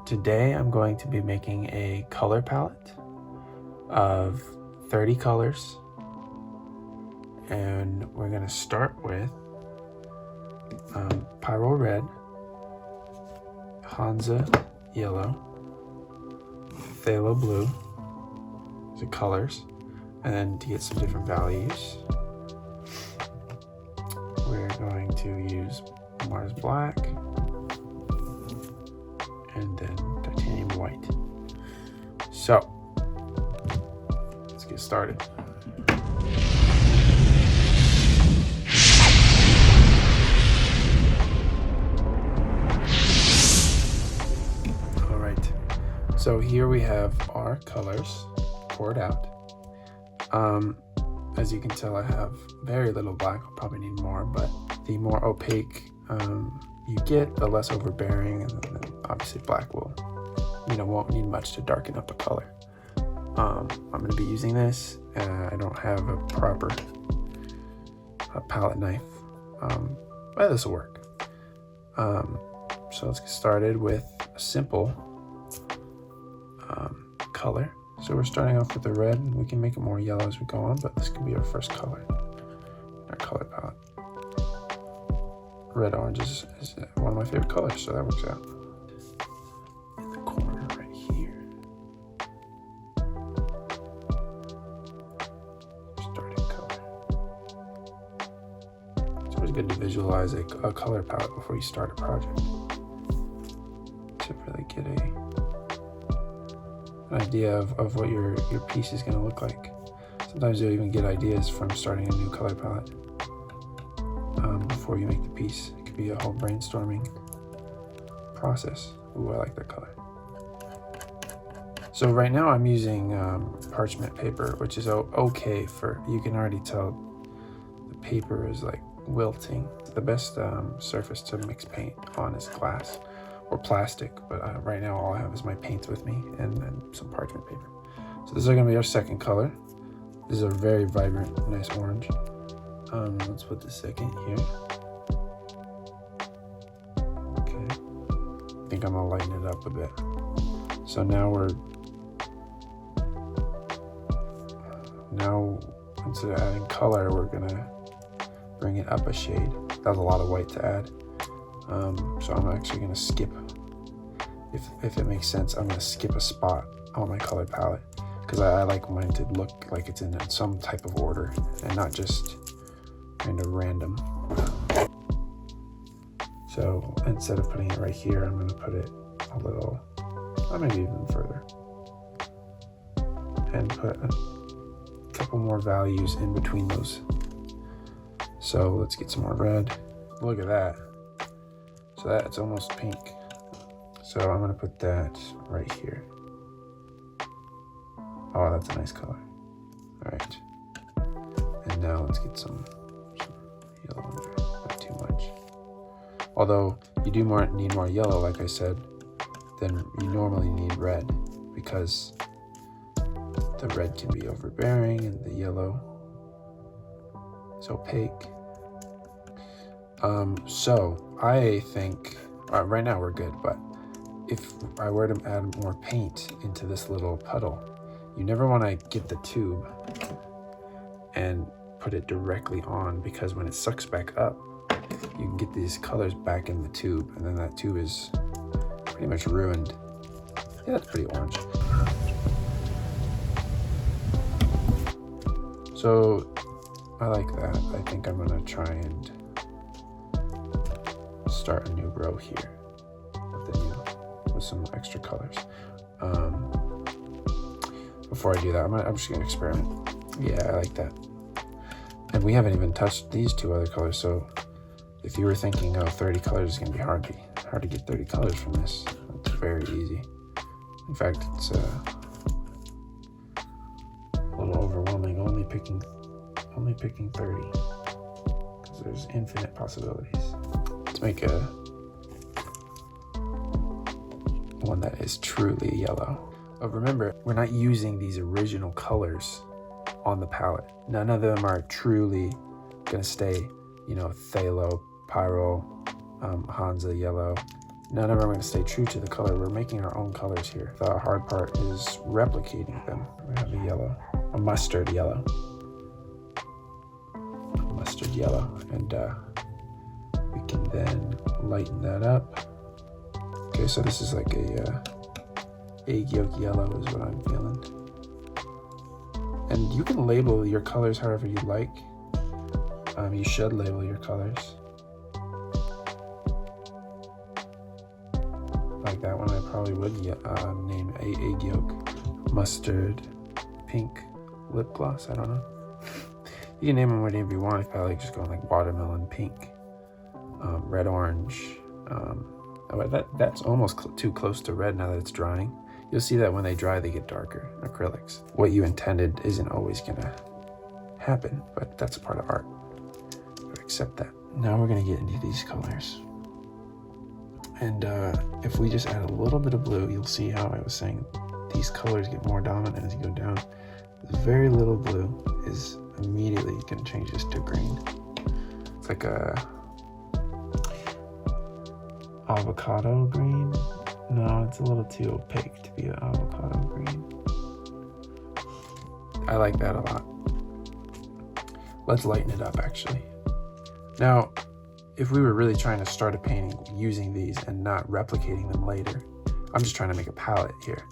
Today I'm going to be making a color palette of 30 colors, and we're going to start with Pyro Red, Hansa Yellow, Phthalo Blue, the colors, and then to get some different values, we're going to use Mars Black, and then Titanium White. So, let's get started. All right, so here we have our colors poured out. As you can tell, I have very little black. I'll probably need more, but the more opaque you get, the less overbearing, and then obviously black won't need much to darken up a color. I'm going to be using this, and I don't have a proper palette knife, but this will work. So let's get started with a simple color. So we're starting off with the red, and we can make it more yellow as we go on, but this could be our first color, our color palette. Red orange is one of my favorite colors, so that works out. In the corner right here. Starting color. It's always good to visualize a color palette before you start a project, to really get an idea of what your piece is going to look like. Sometimes you'll even get ideas from starting a new color palette before you make the piece. It could be a whole brainstorming process. Ooh, I like that color. So right now I'm using parchment paper, which is okay for, you can already tell the paper is like wilting. The best surface to mix paint on is glass or plastic, but right now all I have is my paints with me and some parchment paper. So this is going to be our second color. This is a very vibrant, nice orange. Let's put the second here. Okay, I think I'm gonna lighten it up a bit. So now instead of adding color, we're gonna bring it up a shade. That was a lot of white to add. So I'm actually gonna skip, if it makes sense, I'm gonna skip a spot on my color palette, because I like mine to look like it's in some type of order and not just kind of random. So instead of putting it right here, I'm gonna put it a little, maybe even further, and put a couple more values in between those. So let's get some more red. Look at that. So that's almost pink. So I'm gonna put that right here. Oh, that's a nice color. All right. And now let's get some yellow in there, not too much. Although you do need more yellow, like I said, than you normally need red, because the red can be overbearing and the yellow is opaque. So I think right now we're good, but if I were to add more paint into this little puddle, you never want to get the tube and put it directly on, because when it sucks back up, you can get these colors back in the tube, and then that tube is pretty much ruined. Yeah, that's pretty orange. So I like that. I think I'm gonna try and start a new row here with some extra colors. Before I do that, I'm just gonna experiment. Yeah, I like that. And we haven't even touched these two other colors, so if you were thinking, 30 colors is gonna be hard to get 30 colors from this, it's very easy. In fact, it's a little overwhelming, only picking 30, because there's infinite possibilities. Let's make one that is truly yellow. But remember, we're not using these original colors on the palette. None of them are truly gonna stay, Phthalo, Pyro, Hansa Yellow, None of them are going to stay true to the color. We're making our own colors here. The hard part is replicating them. We have a yellow, a mustard yellow. Mustard yellow. And we can then lighten that up. Okay, so this is like a egg yolk yellow is what I'm feeling. And you can label your colors however you like. You should label your colors. Like that one, I probably would name a egg yolk, mustard, pink, lip gloss. I don't know. You can name them whatever you want. If I like just going like watermelon pink, red orange. That's almost too close to red now that it's drying. You'll see that when they dry, they get darker. Acrylics. What you intended isn't always gonna happen, but that's a part of art. But accept that. Now we're gonna get into these colors. And if we just add a little bit of blue, you'll see how I was saying these colors get more dominant as you go down. Very little blue is immediately going to change this to green. It's like a avocado green. No, it's a little too opaque to be an avocado green. I like that a lot. Let's lighten it up actually. Now, if we were really trying to start a painting using these and not replicating them later, I'm just trying to make a palette here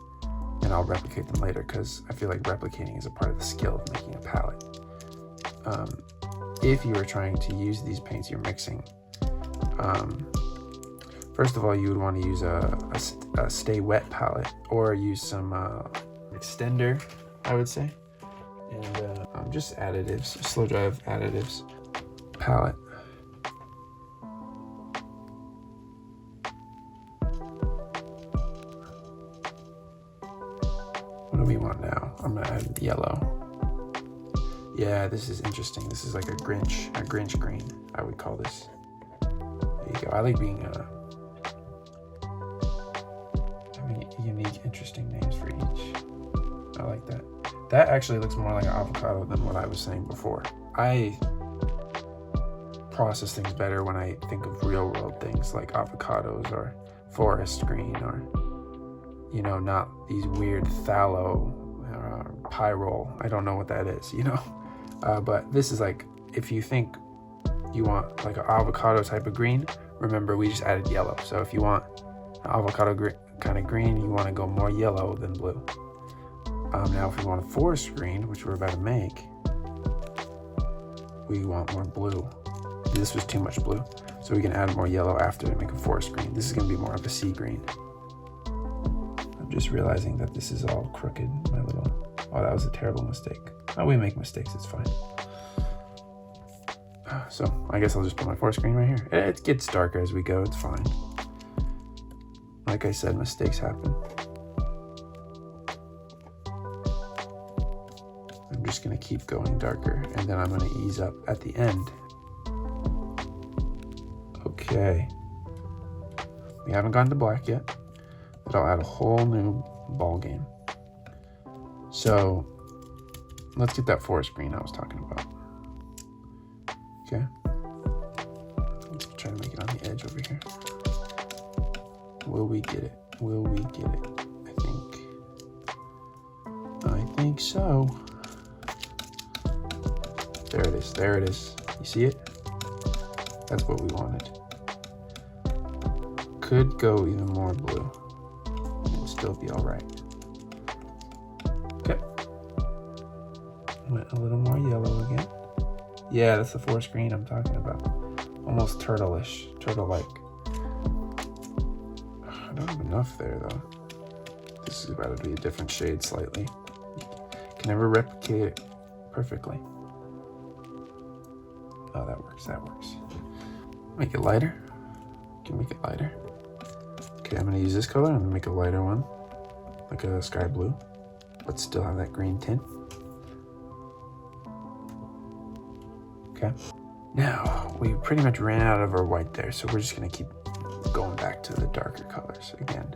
and I'll replicate them later because I feel like replicating is a part of the skill of making a palette. If you were trying to use these paints you're mixing, first of all, you would want to use a stay wet palette or use some extender, I would say, and just additives, slow drive additives palette. What do we want now? I'm gonna add yellow. Yeah, this is interesting. This is like a Grinch green, I would call this. There you go. I like being having unique, interesting names for each. I like that. That actually looks more like an avocado than what I was saying before. I process things better when I think of real world things like avocados or forest green or, you know, not these weird phthalo pyrrole. I don't know what that is, you know? But this is like, if you think you want like an avocado type of green, remember we just added yellow. So if you want an avocado kind of green, you want to go more yellow than blue. Now if we want a forest green, which we're about to make, we want more blue. This was too much blue, so we can add more yellow after to make a forest green. This is going to be more of a sea green. I'm just realizing that this is all crooked, my little... Oh, that was a terrible mistake. Oh, we make mistakes, it's fine. So I guess I'll just put my forest green right here. It gets darker as we go, it's fine. Like I said, mistakes happen. I'm just gonna keep going darker and then I'm gonna ease up at the end. Okay. We haven't gone to black yet, but I'll add a whole new ball game. So let's get that forest green I was talking about. Okay. Let's try to make it on the edge over here. Will we get it? Will we get it? I think so. There it is. There it is. You see it? That's what we wanted. Could go even more blue. It will still be all right. Okay. Went a little more yellow again. Yeah, that's the forest green I'm talking about. Almost turtle-ish, turtle-like. I don't have enough there though. This is about to be a different shade slightly. Can never replicate it perfectly. Oh, that works, that works. Make it lighter. Can make it lighter. Okay, I'm gonna use this color. I'm gonna make a lighter one, like a sky blue, but still have that green tint. Okay. Now, we pretty much ran out of our white there, so we're just gonna keep going back to the darker colors again.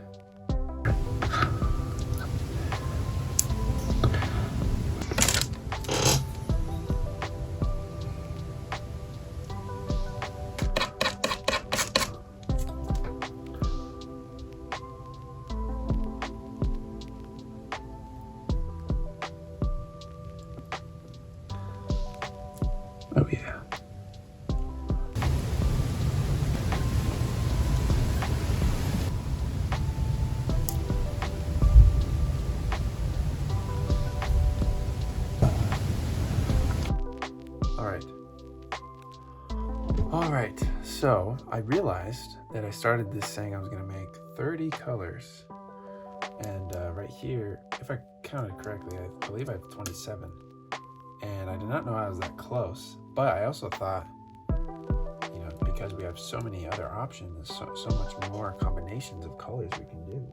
right, so I realized that I started this saying I was going to make 30 colors. And right here, if I counted correctly, I believe I have 27. And I did not know I was that close. But I also thought, you know, because we have so many other options, so much more combinations of colors we can do.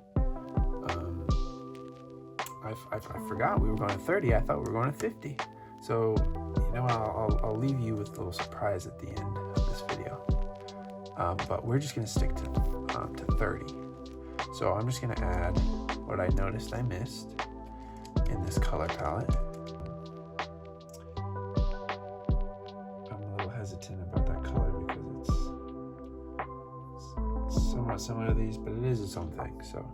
I forgot we were going to 30. I thought we were going to 50. So, you know, I'll leave you with a little surprise at the end of this video. But we're just going to stick to 30. So I'm just going to add what I noticed I missed in this color palette. I'm a little hesitant about that color because it's somewhat similar to these, but it is its own thing. So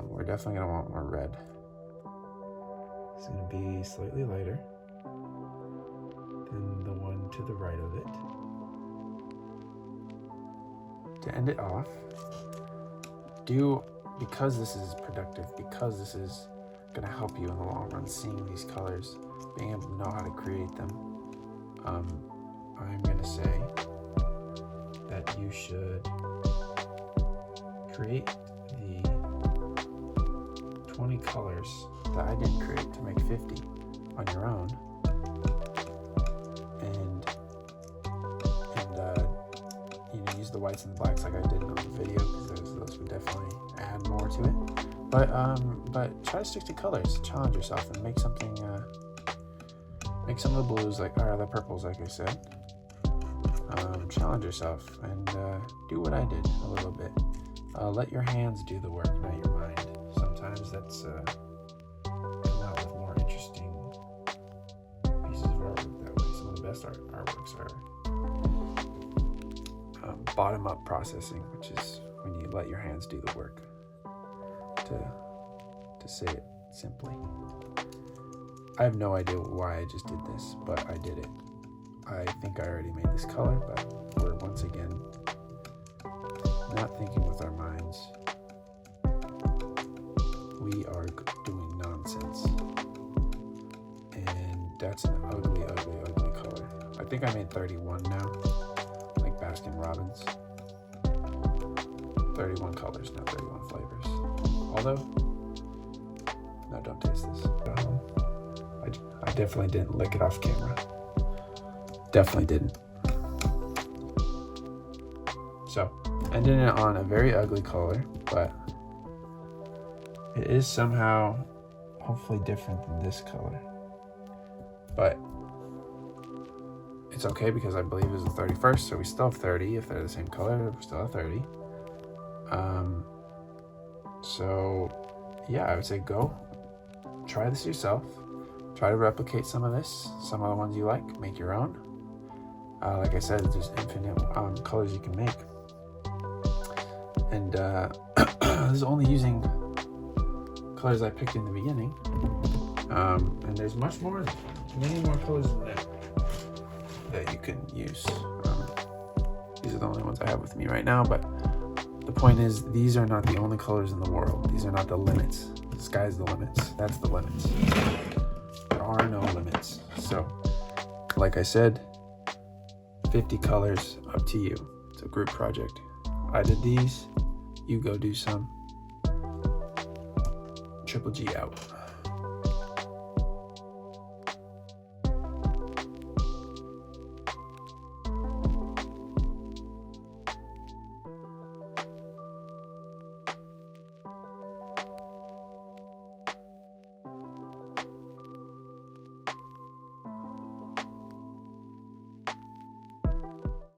we're definitely going to want more red. It's going to be slightly lighter than the one to the right of it. To end it off, because this is productive, because this is going to help you in the long run, seeing these colors, being able to know how to create them, I'm going to say that you should create the 20 colors that I didn't create to make 50 on your own, and you know, use the whites and the blacks like I did on the video, because those would definitely add more to it. But try to stick to colors, challenge yourself, and make something. Make some of the blues like or the purples, like I said. Challenge yourself and do what I did a little bit. Let your hands do the work, not your mind. Sometimes that's come out with more interesting pieces of artwork that way. Some of the best artworks are bottom-up processing, which is when you let your hands do the work. To say it simply, I have no idea why I just did this, but I did it. I think I already made this color, but we're once again not thinking with our minds. We are doing nonsense, and that's an ugly, ugly, ugly color. I think I made 31 now, like Baskin Robbins. 31 colors, not 31 flavors. Although, no, don't taste this. I definitely didn't lick it off camera. Definitely didn't. So, ending it on a very ugly color, but it is somehow hopefully different than this color. But it's okay because I believe it's the 31st, so we still have 30. If they're the same color, we still have 30. So yeah, I would say go try this yourself. Try to replicate some of this, some of the ones you like, make your own. Like I said, there's infinite colors you can make. And this is only using colors I picked in the beginning. And there's many more colors than that you can use. These are the only ones I have with me right now, but the point is, these are not the only colors in the world. These are not the limits. The sky's the limits. That's the limits. There are no limits. So, like I said, 50 colors, up to you. It's a group project. I did these. You go do some. Triple G out.